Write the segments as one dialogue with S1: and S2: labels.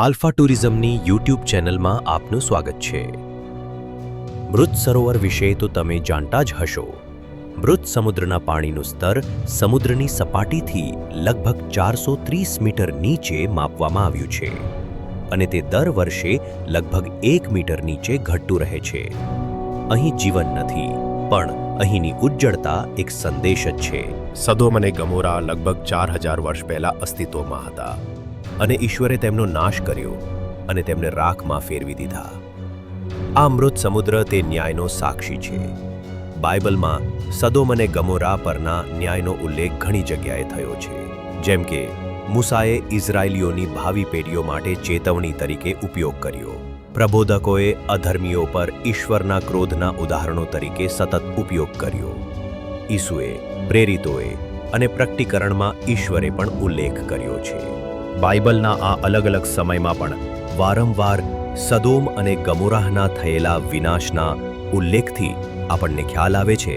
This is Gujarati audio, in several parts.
S1: આલ્ફા ટુરિઝમની યુટ્યુબ ચેનલમાં આપનું સ્વાગત છે। મૃત સરોવર વિશે તો તમે જાણતા જ હશો। મૃત સમુદ્રના પાણીનું સ્તર સમુદ્રની સપાટીથી લગભગ 430 મીટર નીચે માપવામાં આવ્યું છે અને તે દર વર્ષે લગભગ 1 મીટર નીચે ઘટતું રહે છે। અહીં જીવન નથી, પણ અહીંની ઉજ્જળતા એક સંદેશ જ છે। સદોમ અને ગમોરા લગભગ 4000 વર્ષ પહેલા અસ્તિત્વમાં હતા અને ઈશ્વરે તેમનો નાશ કર્યો અને તેમને રાખમાં ફેરવી દીધા। આ મૃત સમુદ્ર તે ન્યાયનો સાક્ષી છે। બાઇબલમાં સદોમ અને ગમોરા પરના ન્યાયનો ઉલ્લેખ ઘણી જગ્યાએ થયો છે, જેમ કે મૂસાએ ઇઝરાયલીઓની ભાવિ પેઢીઓ માટે ચેતવણી તરીકે ઉપયોગ કર્યો। પ્રબોધકોએ અધર્મીઓ પર ઈશ્વરના ક્રોધના ઉદાહરણો તરીકે સતત ઉપયોગ કર્યો। ઈસુએ, પ્રેરિતોએ અને પ્રકટીકરણમાં ઈશ્વરે પણ ઉલ્લેખ કર્યો છે। બાઇબલના આ અલગ અલગ સમયમાં પણ વારંવાર સદોમ અને ગમોરાહના થયેલા વિનાશના ઉલ્લેખથી આપણને ખ્યાલ આવે છે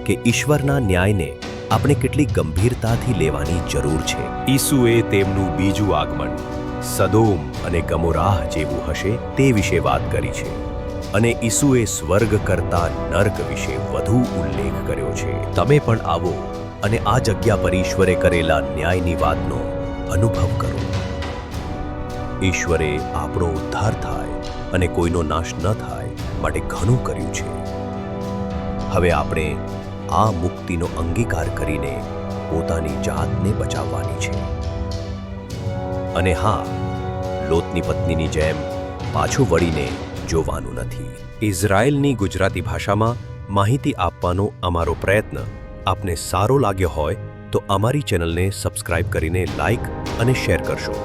S1: કે ઈશ્વરના ન્યાયને આપણે કેટલી ગંભીરતાથી લેવાની જરૂર છે। ઈસુએ તેમનું બીજું આગમન સદોમ અને ગમોરાહ જેવું હશે તે વિશે વાત કરી છે અને ઈસુએ સ્વર્ગ કરતા નર્ક વિશે વધુ ઉલ્લેખ કર્યો છે। તમે પણ આવો અને આ જગ્યા પર ઈશ્વરે કરેલા ન્યાયની વાતનો અનુભવ કરો। ઈશ્વરે આપણો ઉદ્ધાર થાય અને કોઈનો નાશ ન થાય માટે ઘણું કર્યું છે। હવે આપણે આ મુક્તિનો અંગીકાર કરીને પોતાની જાતને બચાવવાની છે અને હા, લોતની પત્નીની જેમ પાછું વળીને જોવાનું નથી। ઇઝરાયેલની ગુજરાતી ભાષામાં માહિતી આપવાનો અમારો પ્રયત્ન આપને સારો લાગ્યો હોય તો અમારી ચેનલને સબસ્ક્રાઇબ કરીને લાઇક અને શેર કરશો।